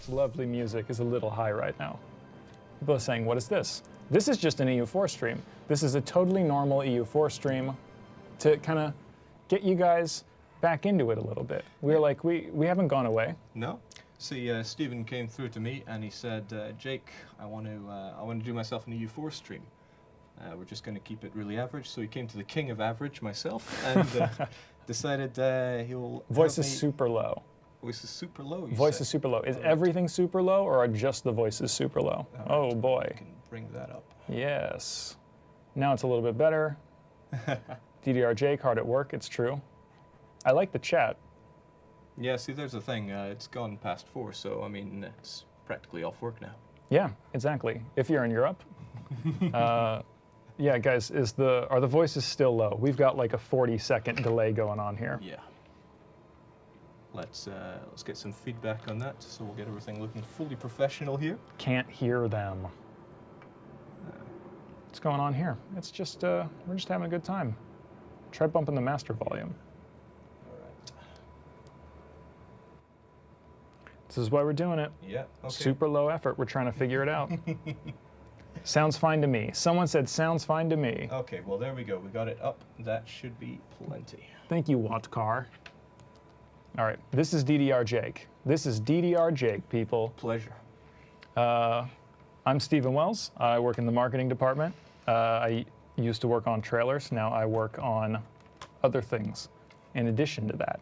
soft, lovely music is a little high right now. People are saying, what is this? This is just an EU4 stream. This is a totally normal EU4 stream to kind of get you guys back into it a little bit. We're like, we haven't gone away. No. See, Stephen came through to me and he said, Jake, I want to do myself an EU4 stream. We're just going to keep it really average. So he came to the king of average, myself, and decided he'll... Voice is super low. Voice is super low, Voice is super low. Is everything super low, or are just the voices super low? Oh boy. I can bring that up. Yes. Now it's a little bit better. DDRJake, hard at work, it's true. I like the chat. Yeah, see, there's the thing. It's gone past 4, so, I mean, it's practically off work now. Yeah, exactly. If you're in Europe. Yeah, guys, are the voices still low? We've got like a 40-second delay going on here. Yeah. Let's get some feedback on that, so we'll get everything looking fully professional here. Can't hear them. What's going on here? It's just, we're just having a good time. Try bumping the master volume. All right. This is why we're doing it. Yeah, okay. Super low effort. We're trying to figure it out. Sounds fine to me. Someone said, sounds fine to me. Okay, well, there we go. We got it up. That should be plenty. Thank you, Wattcar. All right, this is DDRJake. This is DDRJake, people. Pleasure. I'm Stephen Wells. I work in the marketing department. I used to work on trailers. Now I work on other things in addition to that,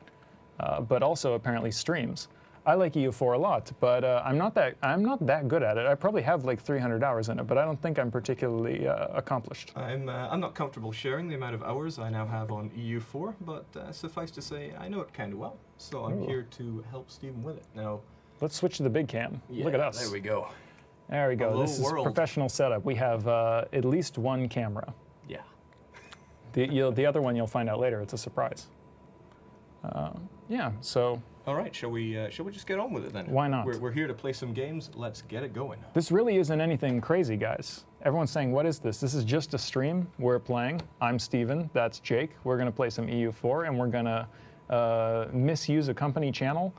but also apparently streams. I like EU4 a lot, but I'm not that good at it. I probably have like 300 hours in it, but I don't think I'm particularly accomplished. I'm not comfortable sharing the amount of hours I now have on EU4, but suffice to say, I know it kind of well, so I'm here to help Stephen with it. Now, let's switch to the big cam. Yeah, look at us. There we go. There we go. Hello, this is world. professional setup. We have at least one camera. Yeah. The other one you'll find out later. It's a surprise. Yeah. So. All right. Shall we just get on with it then? Why not? We're here to play some games. Let's get it going. This really isn't anything crazy, guys. Everyone's saying, "What is this?" This is just a stream. We're playing. I'm Steven. That's Jake. We're gonna play some EU4, and we're gonna misuse a company channel.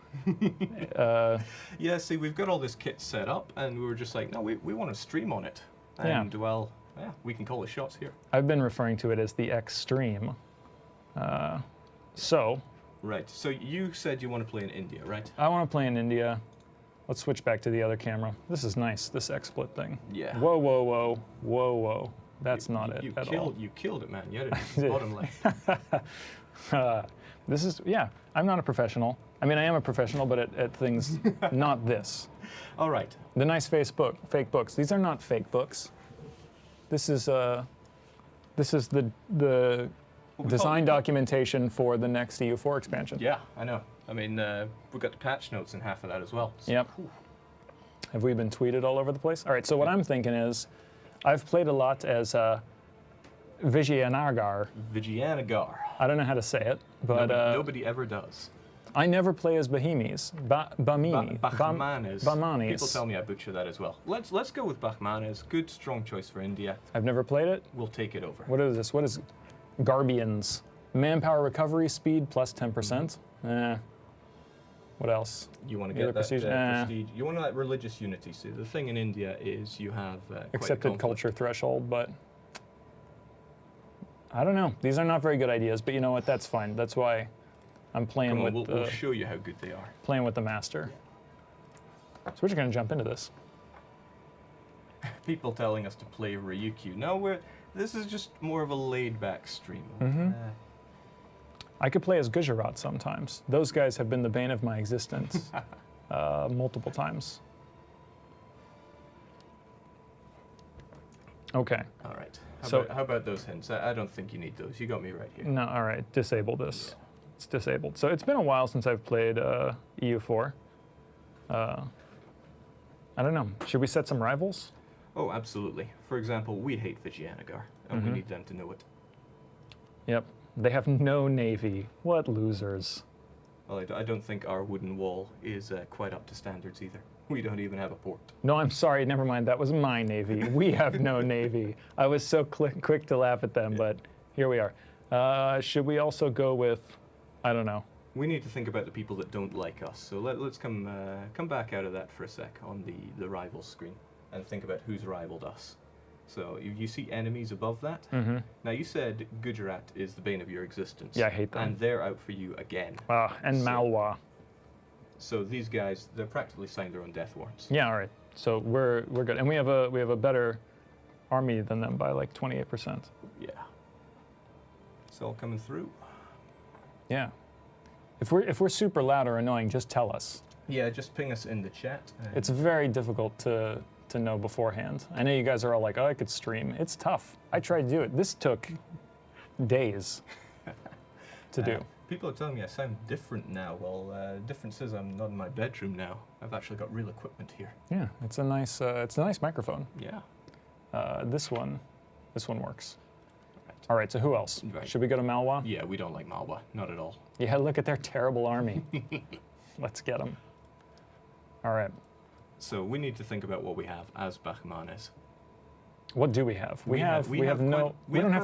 Yeah, see, we've got all this kit set up, and we were just like, no, we want to stream on it. And, well, yeah, we can call the shots here. I've been referring to it as the X-Stream. Right, so you said you want to play in India, right? I want to play in India. Let's switch back to the other camera. This is nice, this X-Split thing. Yeah. Whoa, whoa, whoa, whoa, whoa. That's not it at all. You killed it, man. You had it at the bottom left. This is, yeah, I'm not a professional. I mean, I am a professional, but at things not this. All right. The nice fake books. These are not fake books. This is the design documentation for the next EU4 expansion. Yeah, I know. I mean, we've got the patch notes in half of that as well. So. Yep. Have we been tweeted all over the place? All right, so what I'm thinking is, I've played a lot as Vijayanagar. Vijayanagar. I don't know how to say it, but nobody ever does. I never play as Bahimis. Bamini. Bahmanis. People tell me I butcher that as well. Let's go with Bahmanis. Good, strong choice for India. I've never played it. We'll take it over. What is this? What is Garbians? Manpower recovery speed plus 10%. What else? You want to get that prestige? You want that religious unity. See, the thing in India is you have accepted culture threshold, but I don't know. These are not very good ideas, but you know what? That's fine. That's why I'm playing with. We'll show you how good they are. Playing with the master. So we're just going to jump into this. People telling us to play Ryukyu. No, this is just more of a laid-back stream. I could play as Gujarat sometimes. Those guys have been the bane of my existence multiple times. Okay. All right. How about those hints? I don't think you need those. You got me right here. No, all right. Disable this. Yeah. It's disabled. So it's been a while since I've played EU4. I don't know. Should we set some rivals? Oh, absolutely. For example, we hate Vijayanagar, and we need them to know it. Yep. They have no navy. What losers. Well, I don't think our wooden wall is quite up to standards either. We don't even have a port. No, I'm sorry. Never mind. That was my navy. We have no navy. I was so quick to laugh at them, but here we are. Should we also go with, I don't know, we need to think about the people that don't like us. So let's come back out of that for a sec on the rivals screen and think about who's rivaled us. So you see enemies above that. Mm-hmm. Now you said Gujarat is the bane of your existence. Yeah, I hate them. And they're out for you again. And So- Malwa. So these guys, they're practically signed their own death warrants. Yeah, all right. So we're good, and we have a better army than them by like 28%. Yeah. It's all coming through. Yeah. If we're super loud or annoying, just tell us. Yeah, just ping us in the chat. It's very difficult to know beforehand. I know you guys are all like, oh, I could stream. It's tough. I tried to do it. This took days to do. People are telling me I sound different now. Well, difference is I'm not in my bedroom now. I've actually got real equipment here. Yeah, it's a nice microphone. Yeah. This one works. All right, so who else? Right. Should we go to Malwa? Yeah, we don't like Malwa. Not at all. Yeah, look at their terrible army. Let's get them. All right. So we need to think about what we have as Bahmanes. What do we have? We don't have quite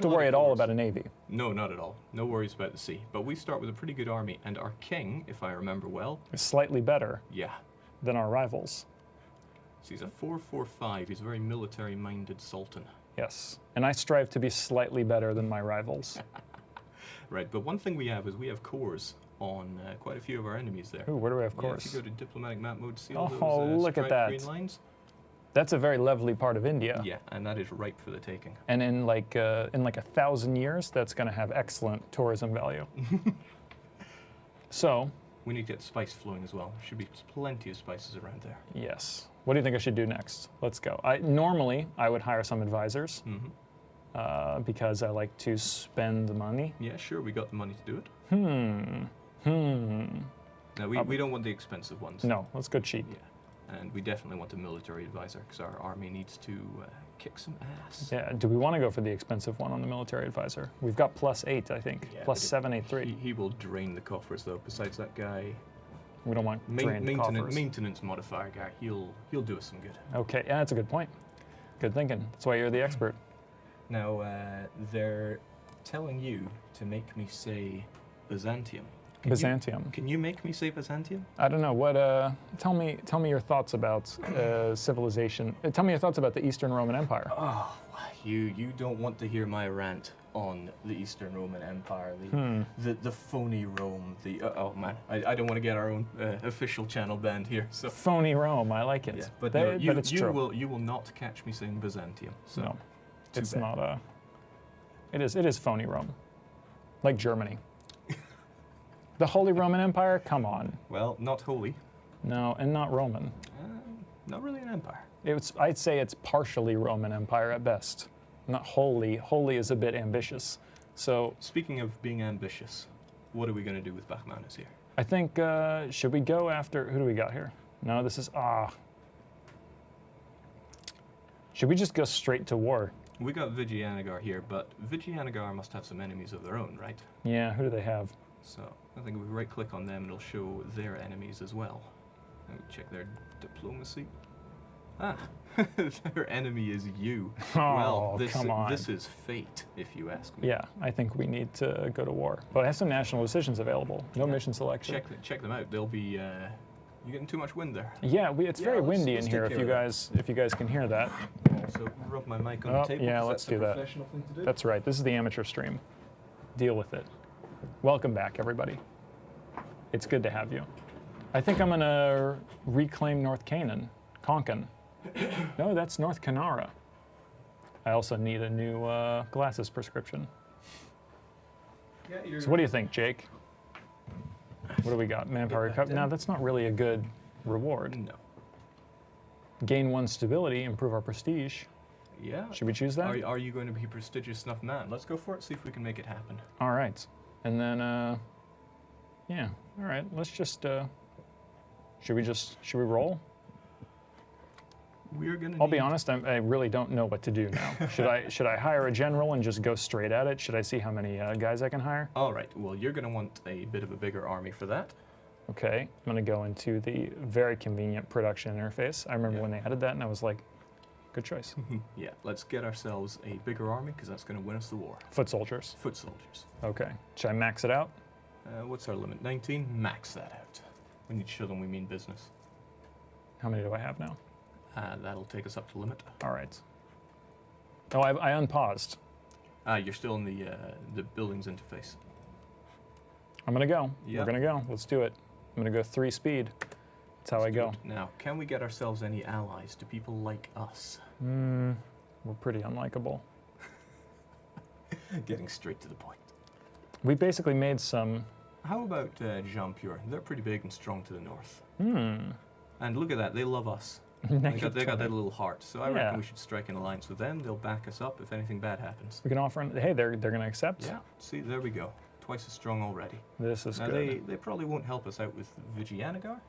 to a lot worry of at all force. about a navy. No, not at all. No worries about the sea. But we start with a pretty good army, and our king, if I remember well, It's slightly better yeah. than our rivals. So he's a 4-4-5. He's a very military-minded sultan. Yes, and I strive to be slightly better than my rivals. Right, but one thing we have is we have cores on quite a few of our enemies there. Ooh, where do we have Yeah, course? if you go to diplomatic map mode, see all Oh, those look at striped that. green lines? That's a very lovely part of India. Yeah, and that is ripe for the taking. And in like 1,000 years, that's going to have excellent tourism value. So, We need to get spice flowing as well. There should be plenty of spices around there. yes. What do you think I should do next? Let's go. Normally, I would hire some advisors Mm-hmm. because I like to spend money. Yeah, sure, we got the money to do it. Hmm. Now, we don't want the expensive ones. No, let's go cheap. Yeah, and we definitely want a military advisor because our army needs to kick some ass. Yeah. Do we want to go for the expensive one on the military advisor? We've got +8, I think. Yeah, Plus but 7, 8, 3. He will drain the coffers, though. Besides that guy, We don't want drained coffers. maintenance modifier guy, he'll do us some good. Okay, yeah, that's a good point. Good thinking. That's why you're the expert. Now, they're telling you to make me say Byzantium. Byzantium. Can you make me say Byzantium? I don't know. What? Tell me your thoughts about civilization. Tell me your thoughts about the Eastern Roman Empire. Oh, you don't want to hear my rant on the Eastern Roman Empire, the phony Rome. Oh man, I don't want to get our own official channel banned here. So Phony Rome. I like it. yeah, but They- no, it's true. you will not catch me saying Byzantium. So No, too it's bad. not a. It is phony Rome, like Germany. The Holy Roman Empire. Come on. Well, not holy. No, and not Roman. Not really an empire. I'd say it's partially Roman Empire at best. Not holy. Holy is a bit ambitious. So Speaking of being ambitious, what are we going to do with Bahmanis here? I think should we go after who do we got here? No, this is Should we just go straight to war? We got Vijayanagar here, but Vijayanagar must have some enemies of their own, right? Yeah, who do they have? So I think if we right-click on them, it'll show their enemies as well. Let me check their diplomacy. Ah, their enemy is you. Oh, well, come on. this is fate, if you ask me. Yeah, I think we need to go to war. But I have some national decisions available. No Yeah. mission selection. Check them out. They'll be. You're getting too much wind there. Yeah, it's Yeah, very let's- windy let's in take here. care If you guys can hear that. Also, rub my mic on Oh, the table. yeah, 'cause let's that's do a that. professional thing to do. That's right. This is the amateur stream. Deal with it. Welcome back, everybody. It's good to have you. I think I'm gonna reclaim North Canaan, Konkan. No, that's North Kanara. I also need a new glasses prescription. Yeah, So what do you think, Jake? What do we got? Manpower recovery. No, that's not really a good reward. No. Gain 1 stability, improve our prestige. Yeah. Should we choose that? Are you going to be a prestigious enough man? Let's go for it. See if we can make it happen. All right. And then, yeah. All right. Let's just. Should we roll? We're gonna. I'll be honest. I really don't know what to do now. Should I hire a general and just go straight at it? Should I see how many guys I can hire? All right. Well, you're gonna want a bit of a bigger army for that. Okay. I'm gonna go into the very convenient production interface. I remember Yeah. when they added that, and I was like, good choice. Yeah. Let's get ourselves a bigger army because that's gonna win us the war. Foot soldiers. Foot soldiers. Okay. Should I max it out? What's our limit? 19? Max that out. We need to show them we mean business. How many do I have now? That'll take us up to limit. All right. Oh, I unpaused. You're still in the buildings interface. I'm going to go. Yep. We're going to go. Let's do it. I'm going to go 3 speed. That's how I go. Now, can we get ourselves any allies to people like us? We're pretty unlikable. Getting straight to the point. We basically made some... How about Jean-Pure? They're pretty big and strong to the north. Hmm. And look at that, they love us. They got that little heart. So I reckon we should strike an alliance with them. They'll back us up if anything bad happens. We can offer... Hey, they're going to accept? Yeah, see, there we go. Twice as strong already. This is now good. They probably won't help us out with Vijayanagar,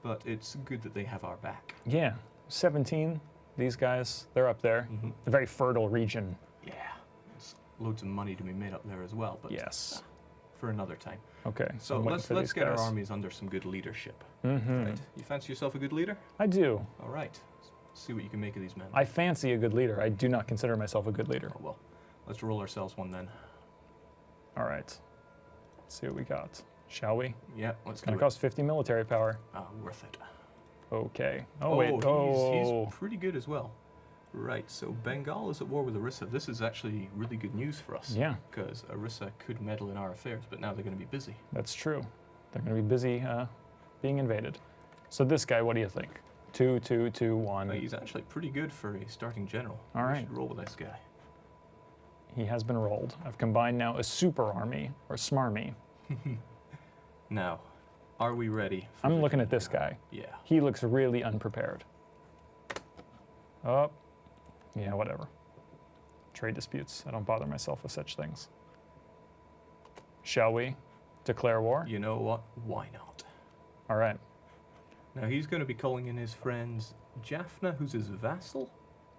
but it's good that they have our back. Yeah. 17, these guys, they're up there. Mm-hmm. A very fertile region. Yeah. There's loads of money to be made up there as well, but yes. For another time. Okay. So let's get our armies under some good leadership. Mm-hmm. Right. You fancy yourself a good leader? I do. All right. See what you can make of these men. I fancy a good leader. I do not consider myself a good leader. Oh, well, let's roll ourselves one then. All right. Let's see what we got. Shall we? Yeah, let's It's going to cost 50 military power. Worth it. Okay. Oh, wait. Oh. He's pretty good as well. Right, so Bengal is at war with Orissa. This is actually really good news for us. Yeah. Because Orissa could meddle in our affairs, but now they're going to be busy. That's true. They're going to be busy being invaded. So this guy, what do you think? 2, 2, 2, 1. He's actually pretty good for a starting general. All right. We should roll with this guy. He has been rolled. I've combined now a super army, or smarmy. Now, are we ready? I'm looking at this guy. Yeah. He looks really unprepared. Oh, yeah, whatever. Trade disputes. I don't bother myself with such things. Shall we declare war? You know what? Why not? All right. Now, he's going to be calling in his friends Jaffna, who's his vassal.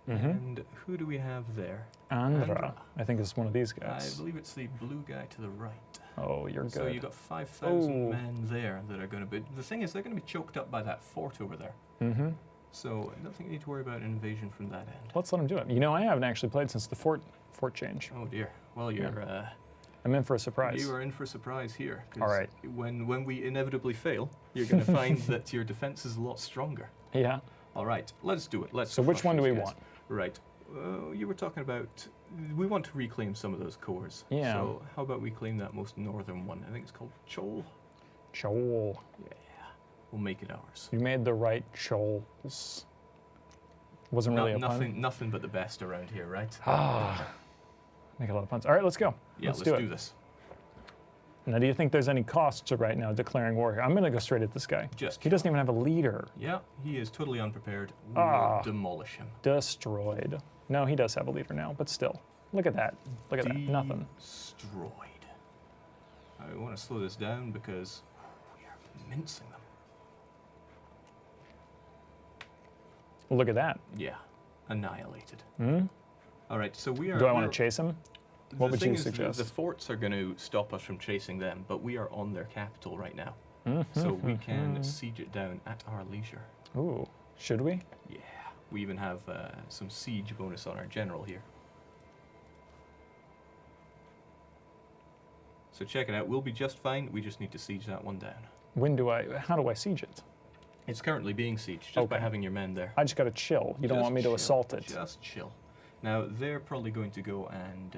Mm-hmm. And who do we have there? Andhra. I think it's one of these I guys. believe it's the blue guy to the right. Oh, you're good. So you got 5,000 men there that are going to be... The thing is, they're going to be choked up by that fort over there. Mm-hmm. So I don't think you need to worry about an invasion from that end. Let's let him do it. You know, I haven't actually played since the fort change. Oh dear. Well, you're... I'm in for a surprise. You are in for a surprise here. 'Cause all right. When we inevitably fail, you're going to find that your defense is a lot stronger. Yeah. All right, let's do it. Let's. So which one do we want? Right. You were talking about... We want to reclaim some of those cores. Yeah. So how about we claim that most northern one? I think it's called Chol. Chol. Yeah. We'll make it ours. You made the right chols. Wasn't really a pun. Nothing but the best around here, right? Ah. Make a lot of puns. All right, let's go. Yeah, let's do this. Now, do you think there's any costs right now declaring war here? I'm going to go straight at this guy. He doesn't even have a leader. Yeah, he is totally unprepared. We'll demolish him. Destroyed. No, he does have a leader now, but still. Look at that. Look at that. Nothing. Destroyed. I want to slow this down because we are mincing them. Look at that. Yeah, annihilated. Hmm? All right, so we are... Do I want to chase him? What would you suggest? The forts are going to stop us from chasing them, but we are on their capital right now. Mm-hmm, So we can siege it down at our leisure. Ooh, should we? Yeah, we even have some siege bonus on our general here. So check it out, we'll be just fine, we just need to siege that one down. How do I siege it? It's currently being sieged, just by having your men there. I just got to chill. You don't want me to assault it. Just chill. Now, they're probably going to go and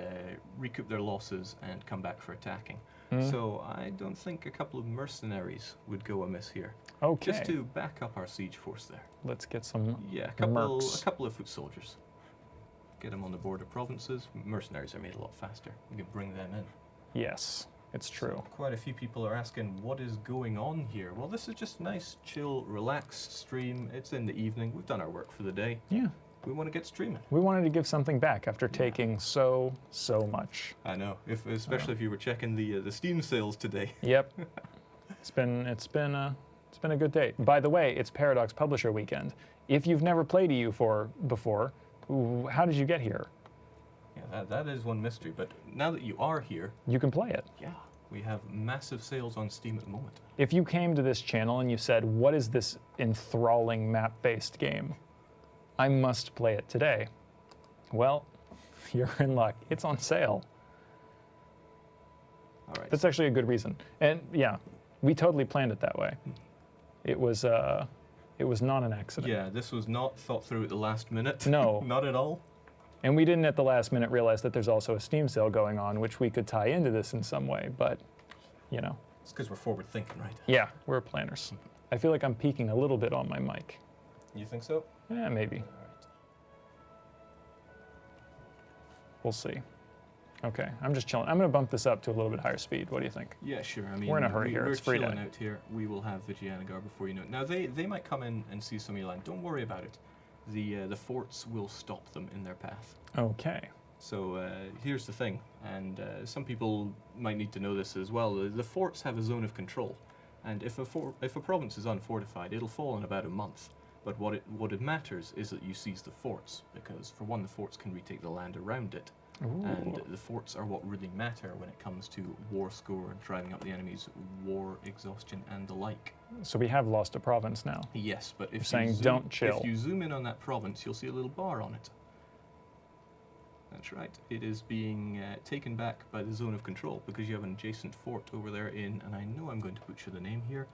recoup their losses and come back for attacking. So I don't think a couple of mercenaries would go amiss here. Okay. Just to back up our siege force there. Let's get some a couple of foot soldiers. Get them on the border provinces. Mercenaries are made a lot faster. We can bring them in. Yes, it's true. So quite a few people are asking, what is going on here? Well, this is just a nice, chill, relaxed stream. It's in the evening. We've done our work for the day. Yeah. We want to get streaming. We wanted to give something back after taking so much. I know, especially if you were checking the Steam sales today. Yep. It's been a good day. By the way, it's Paradox Publisher Weekend. If you've never played EU4 before, how did you get here? Yeah, that is one mystery. But now that you are here, you can play it. Yeah, we have massive sales on Steam at the moment. If you came to this channel and you said, "What is this enthralling map-based game? I must play it today." Well, you're in luck. It's on sale. All right. That's actually a good reason. And yeah, we totally planned it that way. It was not an accident. Yeah, this was not thought through at the last minute. No. Not at all. And we didn't at the last minute realize that there's also a Steam sale going on, which we could tie into this in some way, but, you know. It's because we're forward thinking, right? Yeah, we're planners. I feel like I'm peaking a little bit on my mic. You think so? Yeah, maybe. All right. We'll see. Okay, I'm just chilling. I'm going to bump this up to a little bit higher speed. What do you think? Yeah, sure. I mean, We're in a hurry here. We're It's free chilling day. out here. We will have Vijayanagara before you know it. Now, they might come in and see some of your land. Don't worry about it. The forts will stop them in their path. Okay. So here's the thing, and some people might need to know this as well. The forts have a zone of control, and if a province is unfortified, it'll fall in about a month. But what it matters is that you seize the forts, because for one, the forts can retake the land around it, Ooh. and the forts are what really matter when it comes to war score, driving up the enemy's war exhaustion, and the like. So we have lost a province now. Yes, but if saying you zoom, don't chill. If you zoom in on that province, you'll see a little bar on it. That's right. It is being taken back by the zone of control because you have an adjacent fort over there in, and I know I'm going to butcher the name here,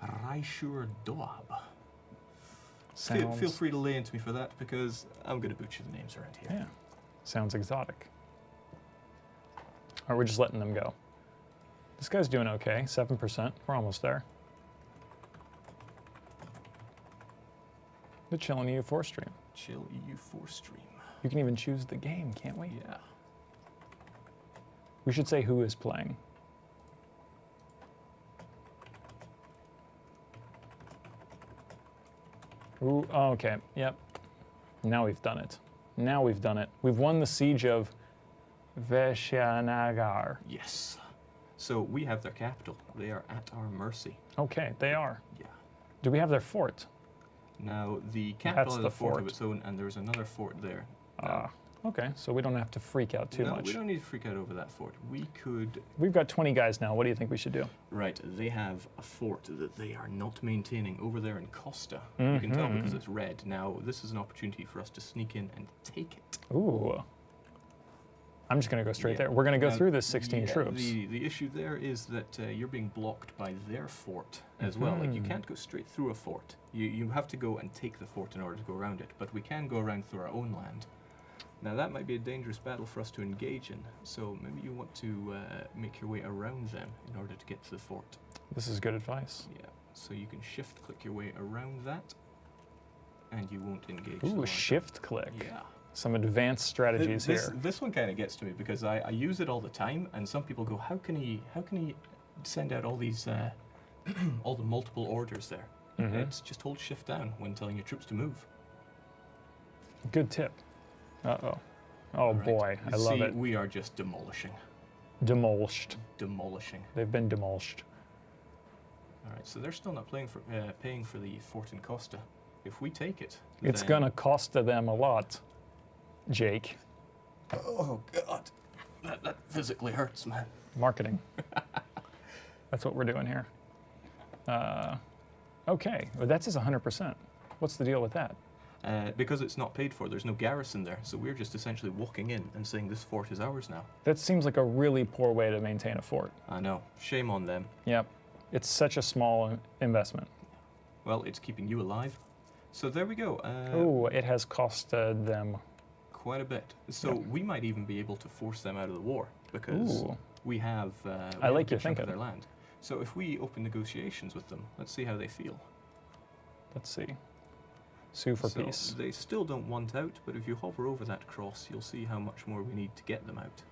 Raishur Doab. Feel free to lay into me for that because I'm going to butcher the names around here. Yeah. Sounds exotic. Or we're just letting them go. This guy's doing okay. 7%. We're almost there. The chill in EU4 stream. Chill EU4 stream. You can even choose the game, can't we? Yeah. We should say who is playing. Ooh, oh, okay, yep. Now we've done it. Now we've done it. We've won the siege of Vijayanagara. Yes. So we have their capital. They are at our mercy. Okay, they are. Yeah. Do we have their fort? Now, the capital That's has the a fort fort. of its own, and there's another fort there. Okay, so we don't have to freak out too no, much. we don't need to freak out over that fort. We could... We've got 20 guys now. What do you think we should do? Right, they have a fort that they are not maintaining over there in Costa. You can tell because it's red. Now, this is an opportunity for us to sneak in and take it. Ooh. I'm just going to go straight Yeah. there. We're going to go Now, through this 16 yeah, troops. The issue there is that you're being blocked by their fort as well. Like, you can't go straight through a fort. You have to go and take the fort in order to go around it, but we can go around through our own land. Now, that might be a dangerous battle for us to engage in, so maybe you want to make your way around them in order to get to the fort. This is good advice. Yeah, so you can shift-click your way around that, and you won't engage the Ooh, land. shift click. Yeah. Some advanced strategies here. This one kind of gets to me because I use it all the time, and some people go, "How can he send out all these all the multiple orders there?" It's just hold shift down when telling your troops to move. Good tip. Uh-oh. Oh All right. boy, I love See, it. we are just demolishing. Demolished. Demolishing. They've been demolished. All right, so they're still not paying for the fort in Costa. If we take it, It's then- gonna cost them a lot, Jake. Oh God, that physically hurts, man. Marketing. That's what we're doing here. Okay, well, that says 100%. What's the deal with that? Because it's not paid for, there's no garrison there, so we're just essentially walking in and saying this fort is ours now. That seems like a really poor way to maintain a fort. I know, shame on them. Yep. It's such a small investment. Well, it's keeping you alive. So there we go. Ooh, it has costed them. Quite a bit. So Yep. we might even be able to force them out of the war because Ooh. we have. I like a your good chunk of thinking. their land. So if we open negotiations with them, let's see how they feel. Let's see. Sue for So peace. they still don't want out, but if you hover over that cross, you'll see how much more we need to get them out.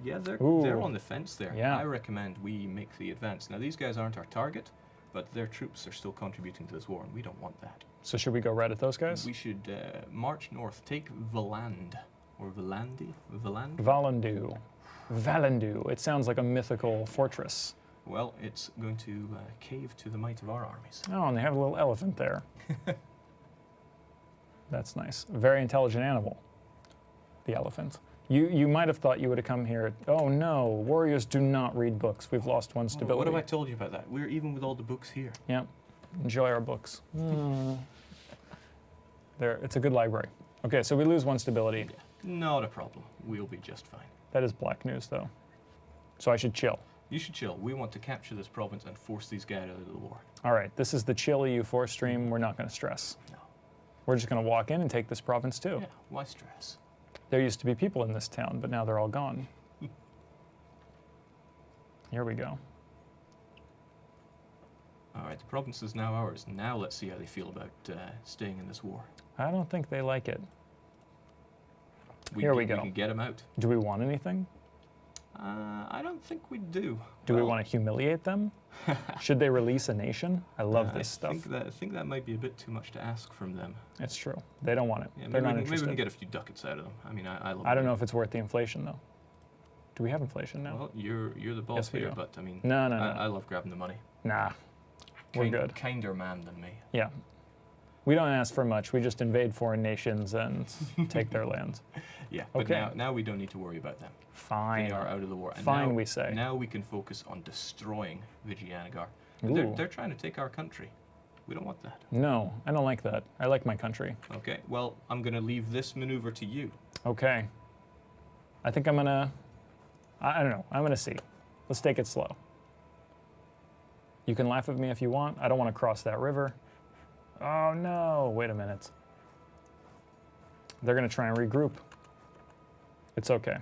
Yeah, they're Ooh. on the fence there. Yeah. I recommend we make the advance. Now, these guys aren't our target, but their troops are still contributing to this war, and we don't want that. So should we go right at those guys? We should march north, take Valand, or Valandi? Valand? Valandu. Valandu. It sounds like a mythical fortress. Well, it's going to cave to the might of our armies. Oh, and they have a little elephant there. That's nice. Very intelligent animal, the elephant. You might have thought you would have come here. Oh no, warriors do not read books. We've lost one Oh, stability. what have I told you about that? We're even with all the books here. Yep. Enjoy our books. There, it's a good library. Okay, so we lose one stability. Yeah, not a problem. We'll be just fine. That is black news, though. So I should chill. You should chill. We want to capture this province and force these guys out of the war. All right, this is the chill EU4 stream. We're not going to stress. No. We're just going to walk in and take this province too. Yeah, why stress? There used to be people in this town, but now they're all gone. Here we go. All right, the province is now ours. Now let's see how they feel about staying in this war. I don't think they like it. We Here we can, go. We can get them out. Do we want anything? I don't think we do. Do we want to humiliate them? Should they release a nation? I love this stuff. I think that might be a bit too much to ask from them. It's true. They don't want it. Yeah, They're not maybe we interested. can get a few ducats out of them. I mean, I love I don't know if it's worth the inflation, though. Do we have inflation now? Well, you're the boss Yes, we here, do. but I mean, No. I love grabbing the money. Nah. We're good. Kinder man than me. Yeah. We don't ask for much. We just invade foreign nations and take their lands. Yeah, but Okay. now we don't need to worry about them. Fine. They are out of the war. And Fine, now, we say. Now we can focus on destroying Vijayanagar. Ooh. They're trying to take our country. We don't want that. No, I don't like that. I like my country. Okay, well, I'm going to leave this maneuver to you. Okay. I think I'm going to... I don't know. I'm going to see. Let's take it slow. You can laugh at me if you want. I don't want to cross that river. Oh, no. Wait a minute. They're going to try and regroup. It's okay.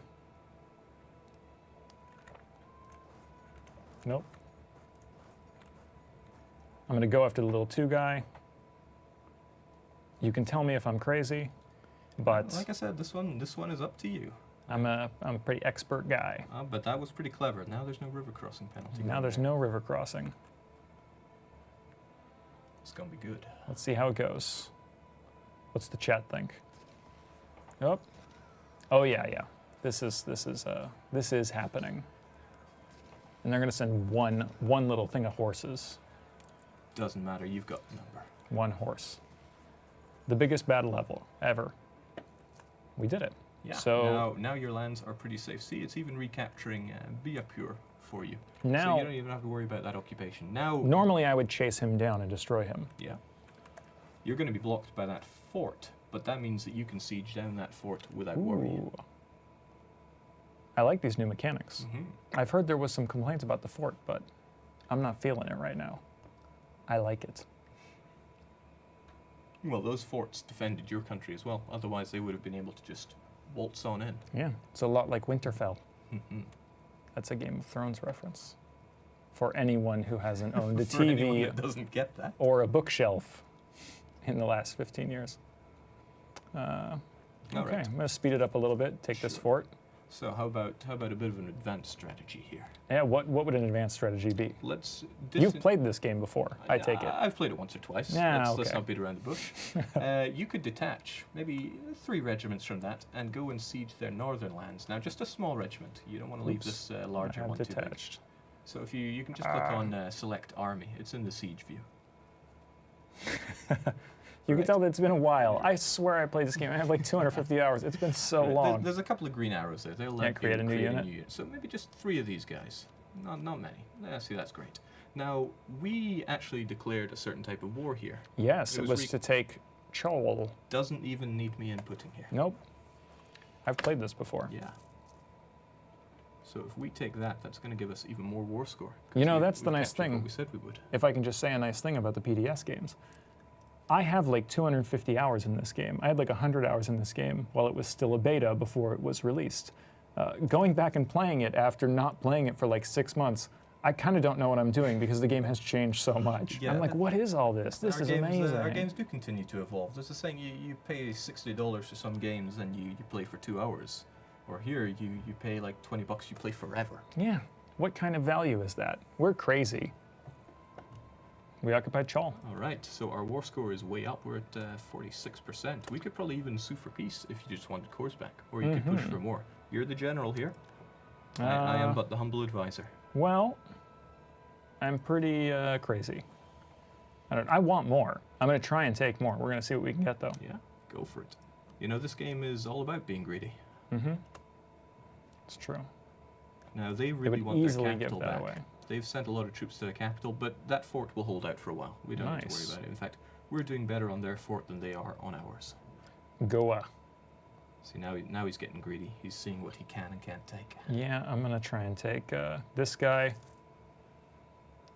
Nope. I'm going to go after the little 2 guy. You can tell me if I'm crazy, but Like I said, this one is up to you. I'm a pretty expert guy. But that was pretty clever. Now there's no river crossing penalty. Now going there's there. no river crossing. It's going to be good. Let's see how it goes. What's the chat think? Oh, oh yeah. This is happening. And they're going to send one little thing of horses. Doesn't matter. You've got the number. 1 horse. The biggest battle ever. We did it. Yeah. So now your lands are pretty safe. See, it's even recapturing Biyapur for you. now, So you don't even have to worry about that occupation. Now, normally I would chase him down and destroy him. yeah, you're going to be blocked by that fort, but that means that you can siege down that fort without worrying. Ooh. I like these new mechanics. Mhm. I've heard there was some complaints about the fort, but I'm not feeling it right now. I like it. Well, those forts defended your country as well. Otherwise, they would have been able to just waltz on in. Yeah, it's a lot like Winterfell. Mhm. That's a Game of Thrones reference. For anyone who hasn't owned a For anyone TV that doesn't get that. or a bookshelf in the last 15 years. Okay, right. I'm going to speed it up a little bit, take this Sure. fort. So how about a bit of an advanced strategy here? Yeah, what would an advanced strategy be? Let's. You've played this game before, I take it. I've played it once or twice. Yeah, Let's okay. not beat around the bush. You could detach maybe 3 regiments from that and go and siege their northern lands. Now, just a small regiment. You don't want to leave Oops. this larger I have one too big. detached. So if you can just click on select army. It's in the siege view. You can Right. tell that it's been a while. I swear I played this game. I have like 250 hours. It's been so Right, long. There's a couple of green arrows there. They'll let create you a new create unit. So maybe just 3 of these guys. Not many. Yeah, see, that's great. Now, we actually declared a certain type of war here. Yes, It it was was to take Chol. Doesn't even need me inputting here. Nope. I've played this before. Yeah. So if we take that, that's going to give us even more war score. 'Cause You know, we- that's the we nice captured what thing. we said we would. If I can just say a nice thing about the PDS games. I have like 250 hours in this game. I had like 100 hours in this game while it was still a beta before it was released. Going back and playing it after not playing it for like 6 months, I kind of don't know what I'm doing because the game has changed so much. Yeah, I'm like, what is all this? This Our is games, amazing. Our games do continue to evolve. There's a saying, you pay $60 for some games and you play for 2 hours. Or here, you pay like $20, you play forever. Yeah. What kind of value is that? We're crazy. We occupied Chol. All right, so our war score is way up. We're at 46%. We could probably even sue for peace if you just wanted cores back. Or you could push for more. You're the general here. I am but the humble advisor. Well, I'm pretty crazy. I want more. I'm going to try and take more. We're going to see what we can get, though. Yeah, go for it. You know, this game is all about being greedy. Mm-hmm. It's true. Now, they They really would want their easily capital give that back. away. They've sent a lot of troops to the capital, but that fort will hold out for a while. We don't need to Nice. worry about it. In fact, we're doing better on their fort than they are on ours. Goa. See, now he's getting greedy. He's seeing what he can and can't take. Yeah, I'm going to try and take this guy.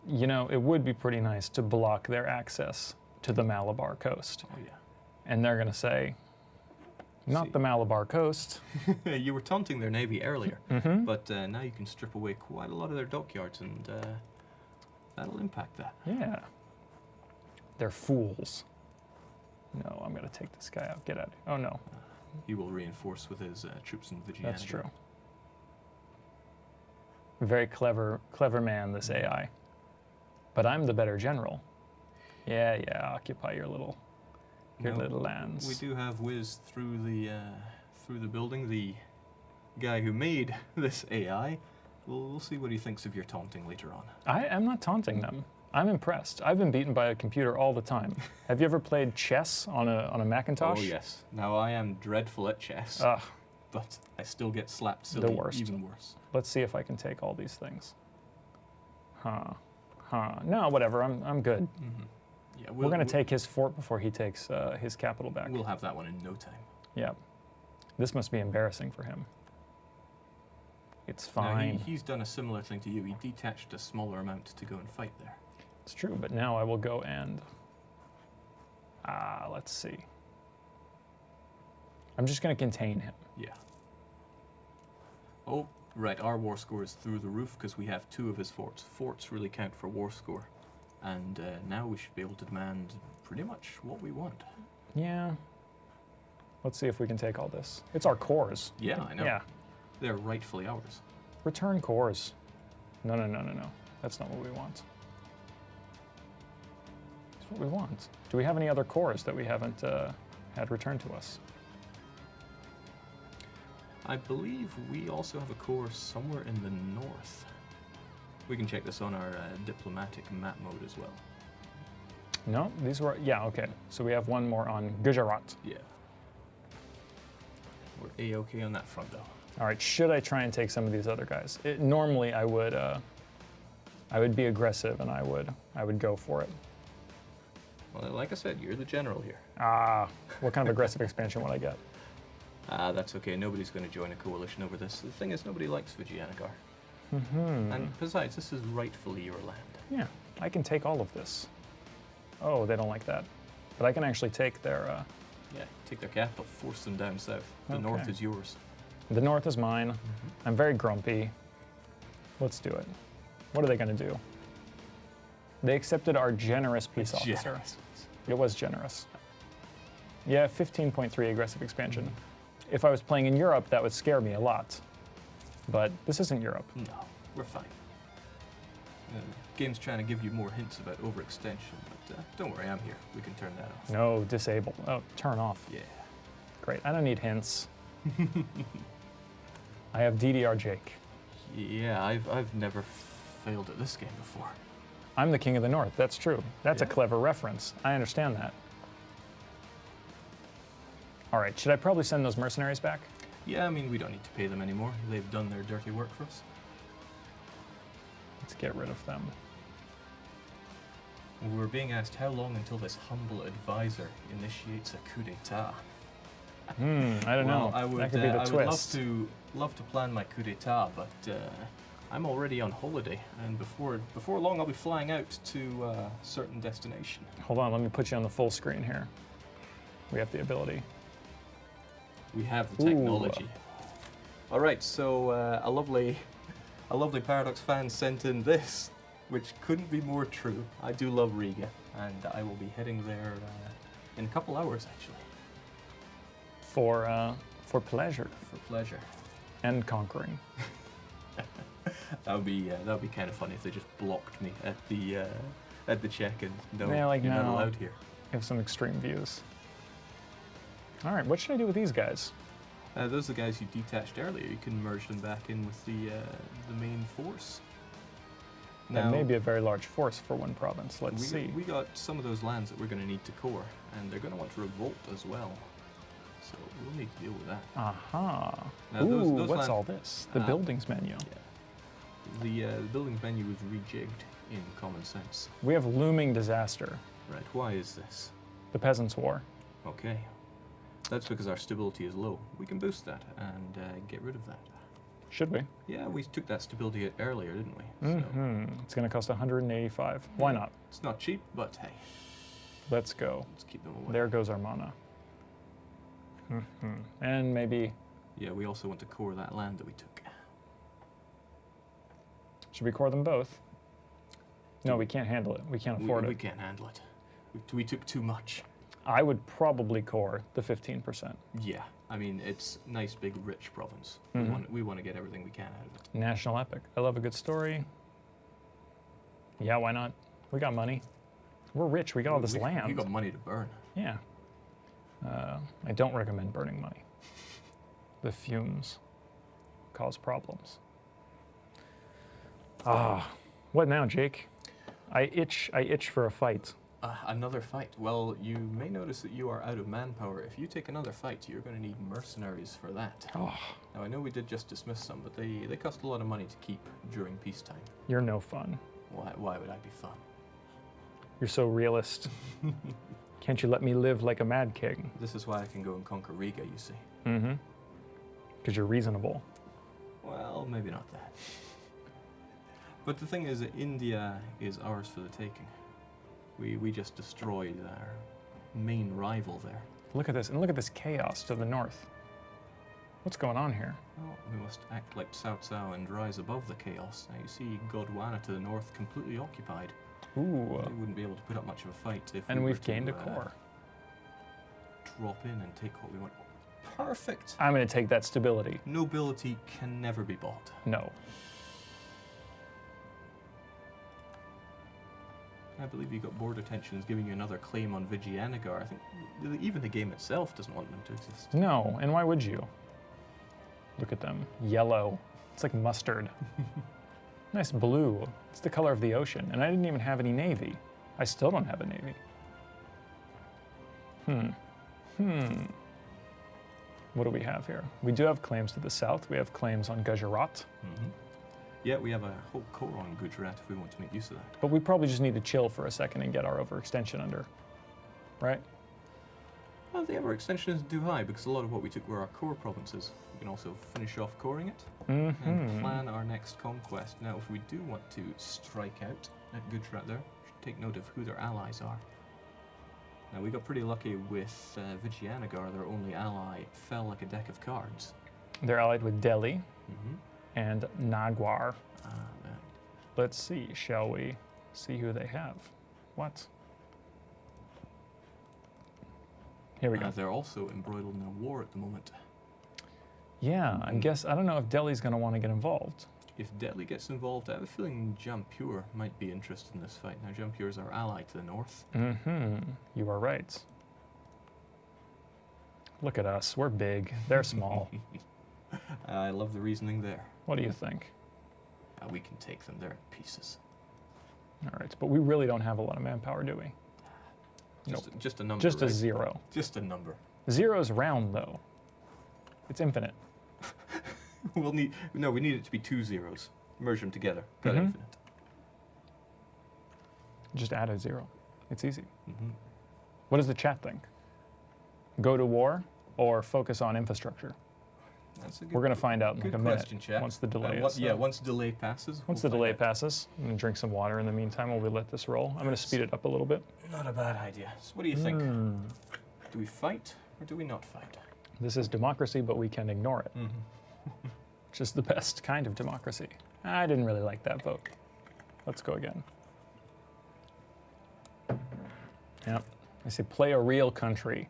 You know, it would be pretty nice to block their access to the Malabar coast. Oh, yeah. And they're going to say, not See. the Malabar coast. You were taunting their navy earlier, Mm-hmm. but now you can strip away quite a lot of their dockyards, and that'll impact that. Yeah. They're fools. No, I'm going to take this guy out. Get out of here. Oh, no. He will reinforce with his troops in Vigiana. That's true. Very clever man, this AI. But I'm the better general. Yeah, occupy your little lands. We do have Wiz through the building. The guy who made this AI. We'll see what he thinks of your taunting later on. I'm not taunting them. I'm impressed. I've been beaten by a computer all the time. Have you ever played chess on a Macintosh? Oh yes. Now I am dreadful at chess, Ugh, but I still get slapped silly. The worst. Even worse. let's see if I can take all these things. No, whatever. I'm good. Mm-hmm. Yeah, We're going to take his fort before he takes his capital back. We'll have that one in no time. Yeah. This must be embarrassing for him. It's fine. Now, he's done a similar thing to you. He detached a smaller amount to go and fight there. It's true, but now I will go and... let's see. I'm just going to contain him. Yeah. Oh, right. Our war score is through the roof because we have 2 of his forts. Forts really count for war score. And now we should be able to demand pretty much what we want. Yeah. Let's see if we can take all this. It's our cores. Yeah, I know. Yeah. They're rightfully ours. Return cores. No. That's not what we want. That's what we want. Do we have any other cores that we haven't had returned to us? I believe we also have a core somewhere in the north. We can check this on our diplomatic map mode as well. No, these were... Yeah, okay. So we have one more on Gujarat. Yeah. We're A-okay on that front, though. All right, should I try and take some of these other guys? Normally, I would be aggressive and I would go for it. Well, like I said, you're the general here. What kind of aggressive expansion would I get? That's okay. Nobody's going to join a coalition over this. The thing is, nobody likes Vigianagar. Mm-hmm. And besides, this is rightfully your land. Yeah, I can take all of this. Oh, they don't like that. But I can actually take their... Yeah, take their capital, force them down south. The Okay. north is yours. The north is mine. Mm-hmm. I'm very grumpy. Let's do it. What are they going to do? They accepted our generous peace officer. Generous. It was generous. Yeah, 15.3 aggressive expansion. If I was playing in Europe, that would scare me a lot. But this isn't Europe. No, we're fine. Game's trying to give you more hints about overextension, but don't worry, I'm here. We can turn that off. No, disable. Oh, turn off. Yeah. Great. I don't need hints. I have DDRJake. Yeah, I've never failed at this game before. I'm the king of the north. That's true. That's a Yeah. clever reference. I understand that. All right, should I probably send those mercenaries back? Yeah, I mean, we don't need to pay them anymore. They've done their dirty work for us. Let's get rid of them. We were being asked how long until this humble advisor initiates a coup d'etat. I don't know. I would, that could be the I twist. would love to plan my coup d'etat, but I'm already on holiday, and before long I'll be flying out to a certain destination. Hold on, let me put you on the full screen here. We have the ability. We have the technology. All right, so a lovely Paradox fan sent in this, which couldn't be more true. I do love Riga, and I will be heading there in a couple hours, actually. For pleasure For pleasure. and conquering. That would be kind of funny if they just blocked me at the check and no, Yeah, like, you're not no. allowed here. We have some extreme views. All right, what should I do with these guys? Those are the guys you detached earlier. You can merge them back in with the main force. That may be a very large force for one province. Let's see. We got some of those lands that we're going to need to core, and they're going to want to revolt as well. So we'll need to deal with that. Aha. Now, Ooh, those what's land- all this? The buildings menu. Yeah. The buildings menu was rejigged in Common Sense. We have looming disaster. Right. Why is this? The Peasants' War. Okay. That's because our stability is low. We can boost that and get rid of that. Should we? Yeah, we took that stability hit earlier, didn't we? It's going to cost 185. Why not? It's not cheap, but hey. Let's go. Let's keep them away. There goes our mana. And maybe... Yeah, we also want to core that land that we took. Should we core them both? No, we can't handle it. We can't afford We it. can't handle it. We took too much. I would probably core the 15%. Yeah, I mean, it's nice, big, rich province. We want to get everything we can out of it. National epic. I love a good story. Yeah, why not? We got money. We're rich. We got all this land. We got money to burn. Yeah. I don't recommend burning money. The fumes cause problems. What now, Jake? I itch for a fight. Another fight. Well, you may notice that you are out of manpower. If you take another fight, you're going to need mercenaries for that. Oh, Now, I know we did just dismiss some, but they cost a lot of money to keep during peacetime. you're no fun. Why would I be fun? You're so realist. Can't you let me live like a mad king? This is why I can go and conquer Riga, you see. Because you're reasonable. Well, maybe not that. But the thing is that India is ours for the taking. We just destroyed our main rival there. Look at this, and look at this chaos to the north. What's going on here? Well, we must act like Cao Cao and rise above the chaos. Now you see Gondwana to the north completely occupied. Ooh. They wouldn't be able to put up much of a fight if And we were we've gained to, a core. Drop in and take what we want. Perfect! I'm going to take that stability. Nobility can never be bought. No. I believe you got border tensions giving you another claim on Vijayanagar. I think even the game itself doesn't want them to exist. No, and why would you? Look at them. Yellow. It's like mustard. Nice blue. It's the color of the ocean. And I didn't even have any navy. I still don't have a navy. What do we have here? We do have claims to the south. We have claims on Gujarat. Yeah, we have a whole core on Gujarat if we want to make use of that. But we probably just need to chill for a second and get our overextension under. Right? Well, the overextension isn't too high because a lot of what we took were our core provinces. We can also finish off coring it and plan our next conquest. Now, if we do want to strike out at Gujarat there, we should take note of who their allies are. Now, we got pretty lucky with Vijayanagar. Their only ally fell like a deck of cards. They're allied with Delhi and Nagwar. Man. Let's see, shall we see who they have? What? Here we go. They're also embroiled in a war at the moment. Yeah, I don't know if Delhi's going to want to get involved. If Delhi gets involved, I have a feeling Jampur might be interested in this fight. Now, Jampur is our ally to the north. You are right. Look at us. We're big. They're small. I love the reasoning there. What do you think? We can take them. They're in pieces. All right, but we really don't have a lot of manpower, do we? Just a number. Just a right? zero. Just a number. Zero's round, though. It's infinite. We need it to be 2 zeros. Merge them together. Got infinite. Just add a zero. It's easy. What does the chat think? Go to war or focus on infrastructure? That's a good, We're going to find out in like a minute question, chat. once the delay is. Once delay passes. Once we'll the delay find out. passes, I'm going to drink some water in the meantime while we let this roll. I'm going to speed it up a little bit. Not a bad idea. So what do you think? Do we fight or do we not fight? This is democracy, but we can ignore it. Which is the best kind of democracy. I didn't really like that vote. Let's go again. Yep. I say play a real country.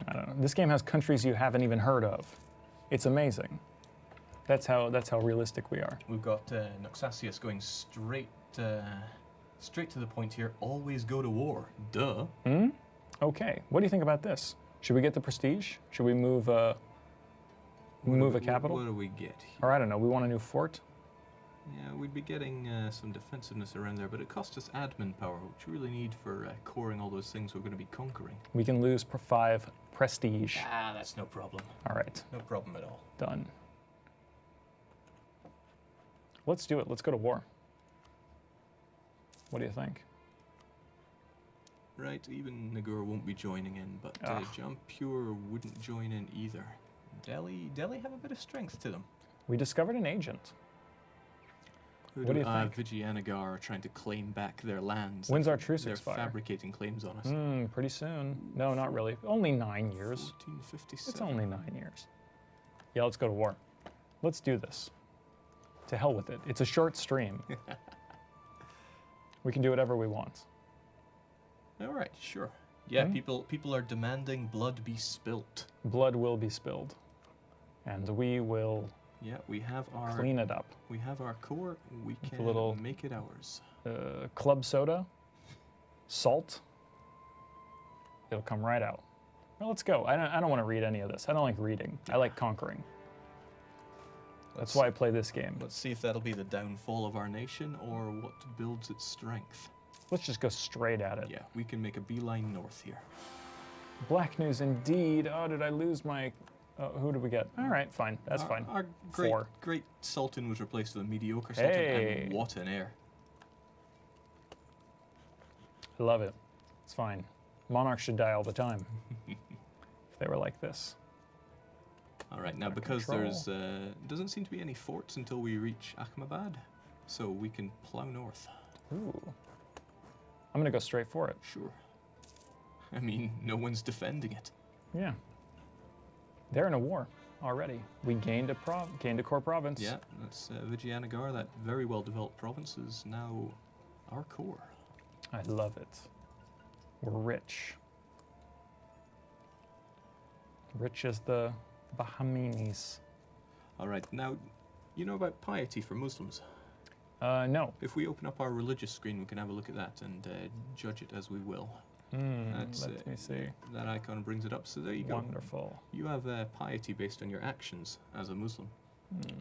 I don't know. This game has countries you haven't even heard of. It's amazing. That's how realistic we are. We've got Noxasius going straight to the point here. Always go to war. Duh. Okay. What do you think about this? Should we get the prestige? Should we move a capital? What do we get here? Or I don't know. We want a new fort. Yeah, we'd be getting some defensiveness around there, but it costs us admin power, which we really need for coring all those things we're going to be conquering. We can lose 5 prestige. That's no problem. All right. No problem at all. Done. Let's do it. Let's go to war. What do you think? Right, even Nagura won't be joining in, but Jampur wouldn't join in either. Delhi have a bit of strength to them. We discovered an agent. What do you think? Vijayanagar are trying to claim back their lands. When's our truce They're expire? fabricating claims on us. Pretty soon. No, not really. Only 9 years. 1457. It's only 9 years. Yeah, let's go to war. Let's do this. To hell with it. It's a short stream. We can do whatever we want. All right, sure. Yeah, Hmm? people are demanding blood be spilt. Blood will be spilled. And we will Yeah, we have our clean it up. We have our core. We With a can little- make it ours. Club soda, salt. It'll come right out. Well, let's go. I don't want to read any of this. I don't like reading. I like conquering. That's why I play this game. Let's see if that'll be the downfall of our nation or what builds its strength. Let's just go straight at it. Yeah, we can make a beeline north here. Black news indeed. Oh, did I lose my... who did we get? All right, fine. That's fine. Our great Sultan was replaced with a mediocre Sultan, Hey. and what an heir. I love it. It's fine. Monarchs should die all the time. If they were like this. All right, now Out of because control. there's doesn't seem to be any forts until we reach Ahmedabad, so we can plow north. Ooh. I'm going to go straight for it. Sure. I mean, no one's defending it. Yeah. They're in a war already. We gained a core province. Yeah, that's Vijayanagar. That very well developed province is now our core. I love it. We're rich. Rich as the Bahaminis. All right, now, you know about piety for Muslims? No. If we open up our religious screen, we can have a look at that and judge it as we will. Let me see. That icon brings it up, so there you go. Wonderful. You have piety based on your actions as a Muslim.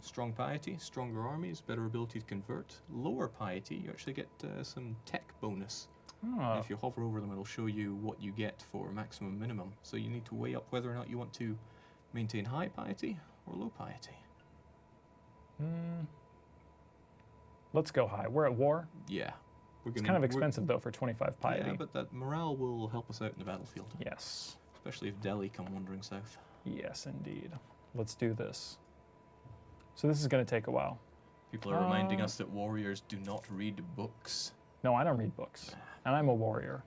Strong piety, stronger armies, better ability to convert. Lower piety, you actually get some tech bonus. Oh, If you hover over them, it'll show you what you get for maximum minimum. So you need to weigh up whether or not you want to maintain high piety or low piety. let's go high. We're at war. Yeah. It's kind of expensive, though, for 25 piety. Yeah, but that morale will help us out in the battlefield. Yes. Especially if Delhi come wandering south. Yes, indeed. Let's do this. So this is going to take a while. People are reminding us that warriors do not read books. No, I don't read books. And I'm a warrior.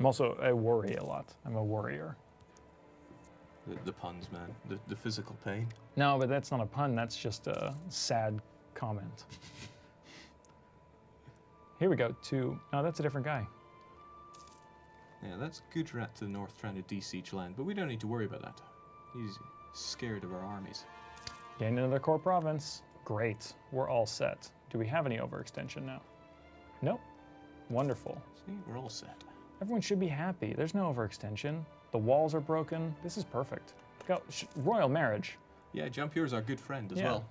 I worry a lot. I'm a warrior. The puns, man. The physical pain. No, but that's not a pun. That's just a sad comment. Here we go. No, that's a different guy. Yeah, that's Gujarat to the north trying to de-siege land, but we don't need to worry about that. He's scared of our armies. Gain another core province. Great. We're all set. Do we have any overextension now? Nope. Wonderful. See, we're all set. Everyone should be happy. There's no overextension. The walls are broken. This is perfect. Go. Royal marriage. Yeah, Jampur is our good friend as Yeah. well.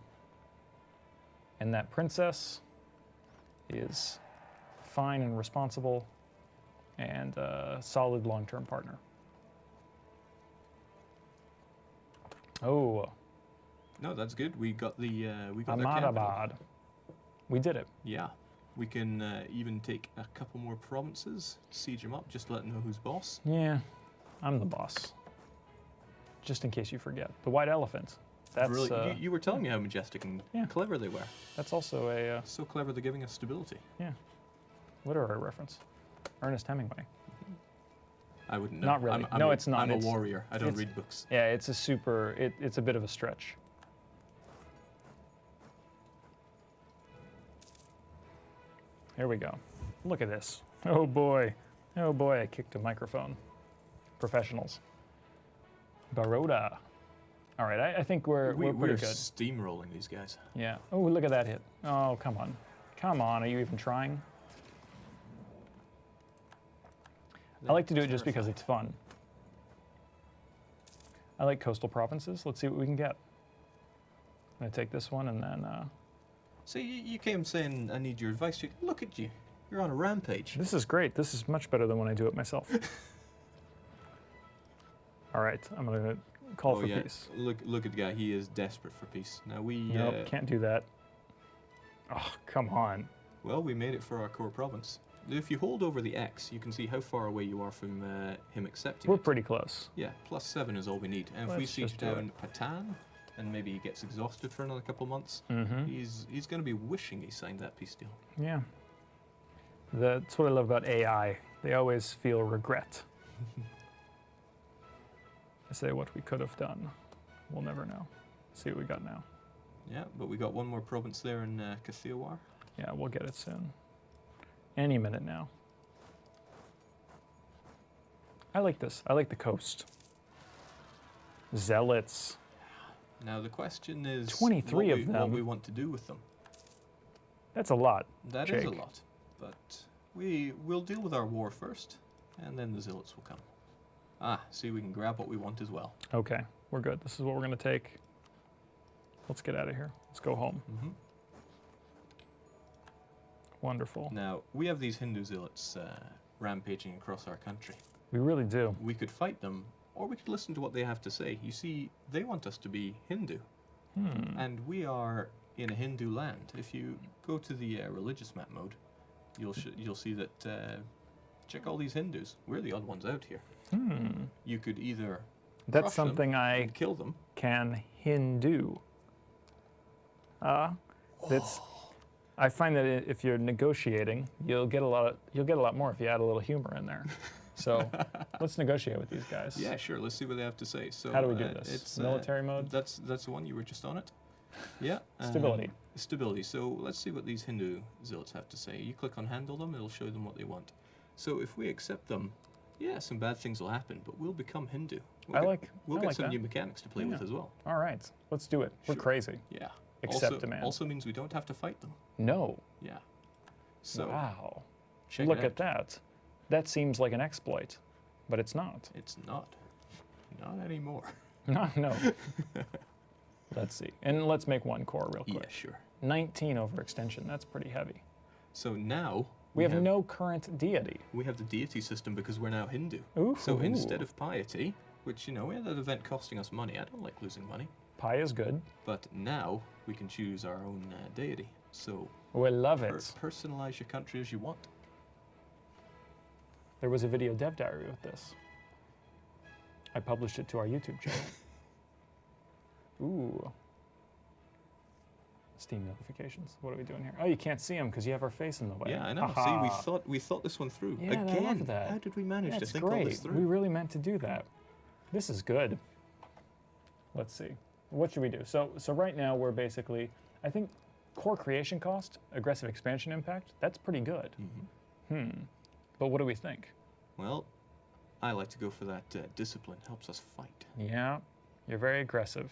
And that princess is fine and responsible and a solid long-term partner. Oh, No, that's good. We got their capital. Ahmedabad. We did it. Yeah. We can even take a couple more provinces, siege them up, just let them know who's boss. Yeah, I'm the boss. Just in case you forget. The white elephant. That's Really, you were telling me how majestic and Yeah. clever they were. that's also a So clever they're giving us stability. literary reference. Ernest Hemingway. I wouldn't know. Not really. I'm No, a- it's not. I'm a It's- warrior. I don't it's- read books. Yeah, it's it's a bit of a stretch. Here we go. Look at this. Oh boy. Oh boy, I kicked a microphone. Professionals. Baroda. All right, I think we're pretty we're good. steamrolling these guys. Yeah. Oh, look at that hit. Oh, come on. Come on, are you even trying? I like to do it just because it's fun. I like coastal provinces. Let's see what we can get. I'm going to take this one and then... So you came saying, I need your advice. Look at you. You're on a rampage. This is great. This is much better than when I do it myself. All right, I'm going to call for peace. Look at the guy. He is desperate for peace. Now we... Nope, can't do that. Oh, come on. Well, we made it for our core province. if you hold over the X, you can see how far away you are from him accepting We're it. pretty close. Yeah, +7 is all we need. And if we Let's siege just do down Patan, and maybe he gets exhausted for another couple of months, Mm-hmm. he's going to be wishing he signed that peace deal. Yeah. That's what I love about AI. They always feel regret. I say what we could have done. We'll never know. See what we got now. Yeah, but we got one more province there in Kathiawar. Yeah, we'll get it soon. Any minute now. I like this. I like the coast. Zealots. Now the question is 23 of what them. we want to do with them. That's a lot. That is a Jake. lot, but we'll deal with our war first, and then the zealots will come. Ah, see, we can grab what we want as well. Okay, we're good. This is what we're going to take. Let's get out of here. Let's go home. Mm-hmm. Wonderful. Now, we have these Hindu zealots rampaging across our country. We really do. We could fight them, or we could listen to what they have to say. You see, they want us to be Hindu, and we are in a Hindu land. If you go to the religious map mode, you'll see that, check all these Hindus. We're the odd ones out here. You could either That's crush them something I and kill them. can Hindu. That's. I find that if you're negotiating, you'll get a lot more if you add a little humor in there. So let's negotiate with these guys. Yeah, sure. Let's see what they have to say. So How do we do this? It's Military mode? That's the one you were just on it. Yeah. Stability. Stability. So let's see what these Hindu zealots have to say. You click on handle them, it'll show them what they want. So if we accept them, yeah, some bad things will happen, but we'll become Hindu. We'll I get like some that. new mechanics to play with as well. All right, let's do it. We're Sure. crazy. Yeah. Accept demand. Also means we don't have to fight them. No. Yeah. So Wow. check Look it out. at that. That seems like an exploit, but it's not. It's not. Not anymore. No. Let's see. And let's make one core real quick. Yeah, sure. 19 overextension. That's pretty heavy. So now We have no current deity. we have the deity system because we're now Hindu. Ooh. So instead of piety, which, we had that event costing us money. I don't like losing money. Pi is good. But now we can choose our own deity. So We love it. personalize your country as you want. There was a video dev diary with this. I published it to our YouTube channel. Ooh. Steam notifications. What are we doing here? Oh, you can't see them because you have our face in the way. Yeah, I know. Aha. See, we thought this one through. Yeah, I Again, love that. how did we manage to That's think all this great. through? We really meant to do that. This is good. Let's see. What should we do? So right now we're basically, I think, core creation cost, aggressive expansion impact. That's pretty good. But what do we think? Well, I like to go for that discipline. Helps us fight. Yeah, you're very aggressive.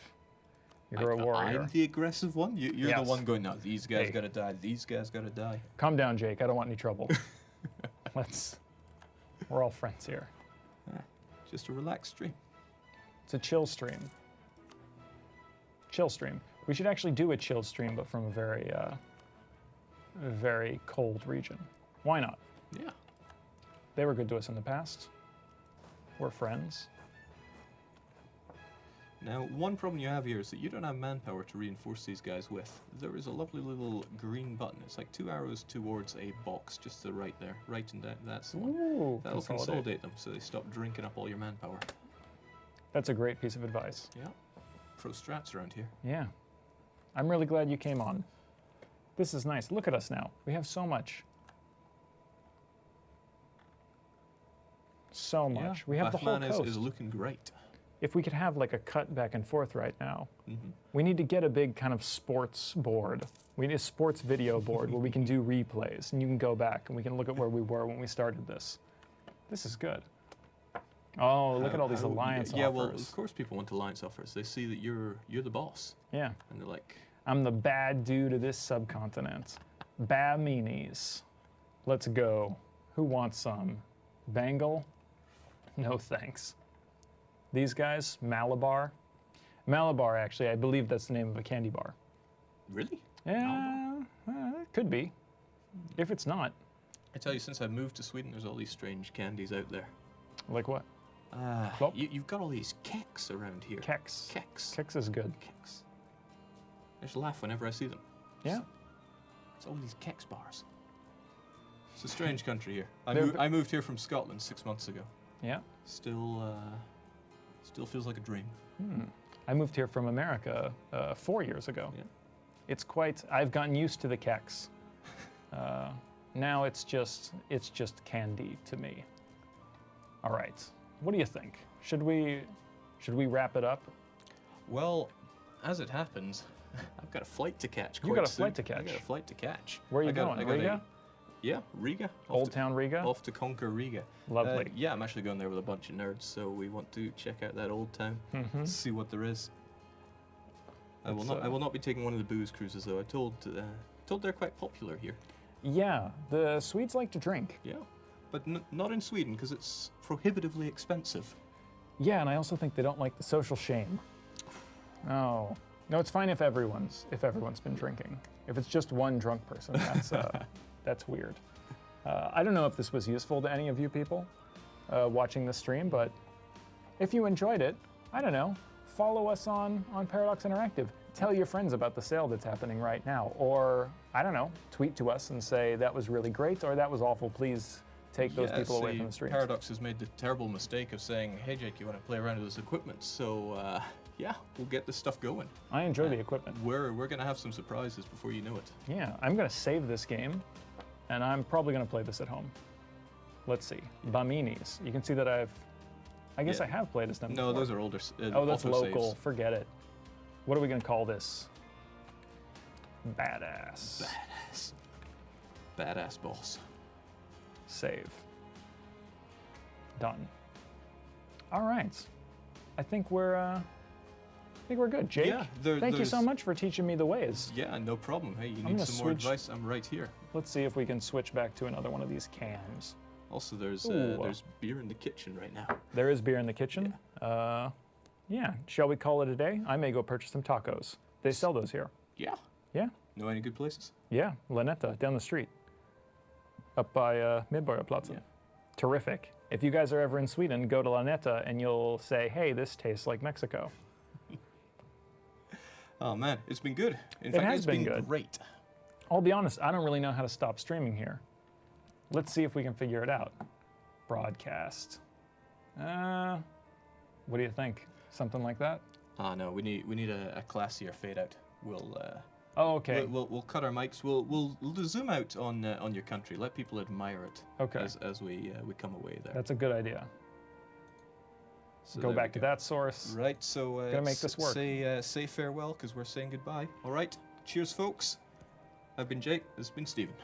You're a warrior. I'm the aggressive one. You're Yes. the one going, no, these guys Hey. gotta die. These guys gotta die. Calm down, Jake. I don't want any trouble. We're all friends here. Just a relaxed stream. It's a chill stream. Chill stream. We should actually do a chill stream, but from a very cold region. Why not? Yeah. They were good to us in the past. We're friends. Now, one problem you have here is that you don't have manpower to reinforce these guys with. There is a lovely little green button. It's like 2 arrows towards a box, just to the right there. Right and down, that's the one. Ooh, That'll consolidate them so they stop drinking up all your manpower. That's a great piece of advice. Yeah. Pro strats around here. Yeah. I'm really glad you came on. This is nice. Look at us now. We have so much. So much. Yeah. We have the whole Batman coast. is looking great. If we could have like a cut back and forth right now, we need to get a big kind of sports board. We need a sports video board where we can do replays and you can go back and we can look at where we were when we started this. This is good. Oh, look at all these alliance Yeah, offers. well, of course people want alliance offers. They see that you're the boss, Yeah. and they're like, I'm the bad dude of this subcontinent. Bad meanies. Let's go. Who wants some? Bengal? No thanks. These guys, Malabar. Malabar, actually, I believe that's the name of a candy bar. really? Yeah, it could be. If it's not, I tell you, since I moved to Sweden, there's all these strange candies out there. like what? Plop. You've got all these keks around here. Kex. Keks. Kex is good. Keks. I just laugh whenever I see them. Yeah. It's all these Kex bars. It's a strange country here. They're I moved here from Scotland 6 months ago. Yeah. Still feels like a dream. I moved here from America 4 years ago. Yeah. It's quite. I've gotten used to the keks. Now it's just candy to me. All right. What do you think? Should we wrap it up? Well, as it happens, I've got a flight to catch. You got a soon. flight to catch. I got a flight to catch. Where are you going? Riga? Yeah, Riga. Old Town Riga? Off to conquer Riga. Lovely. Yeah, I'm actually going there with a bunch of nerds, so we want to check out that old town, see what there is. I will not be taking one of the booze cruises though. I told they're quite popular here. Yeah, the Swedes like to drink. Yeah, but not in Sweden because it's prohibitively expensive. Yeah, and I also think they don't like the social shame. Oh. No, it's fine if everyone's been drinking. If it's just one drunk person, that's weird. I don't know if this was useful to any of you people watching the stream, but if you enjoyed it, I don't know, follow us on Paradox Interactive. Tell your friends about the sale that's happening right now, or I don't know, tweet to us and say that was really great or that was awful. Please take those people away from the streams. Paradox has made the terrible mistake of saying, "Hey Jake, you want to play around with this equipment?" So yeah, we'll get this stuff going. I enjoy the equipment. We're gonna have some surprises before you know it. Yeah, I'm gonna save this game, and I'm probably gonna play this at home. Let's see, Baminis. You can see that I guess I have played as them. No, before. those are older. Oh, that's local. Saves. Forget it. What are we gonna call this? Badass. Badass boss. Save. Done. All right. I think we're good. Jake, Yeah, thank you so much for teaching me the ways. Yeah, no problem. Hey, you I'm need gonna some more switch- advice? I'm right here. Let's see if we can switch back to another one of these cans. Also, there's Ooh. beer in the kitchen right now. There is beer in the kitchen. Yeah. Shall we call it a day? I may go purchase some tacos. They sell those here. Yeah. Yeah. Know any good places? Yeah. Lanetta, down the street. Up by Medborgarplatsen. Yeah. Terrific. If you guys are ever in Sweden, go to Lanetta and you'll say, hey, this tastes like Mexico. Oh man, it's been good. In It fact, has it's been been good. great. I'll be honest, I don't really know how to stop streaming here. Let's see if we can figure it out. Broadcast. What do you think? Something like that? No, we need a classier fade out. We'll Oh, okay. we'll cut our mics. We'll zoom out on your country. Let people admire it. Okay. As we come away there. That's a good idea. So Go there back we to that source. Right. So Gotta make this work. Say farewell because we're saying goodbye. All right. Cheers, folks. I've been Jake. This has been Stephen.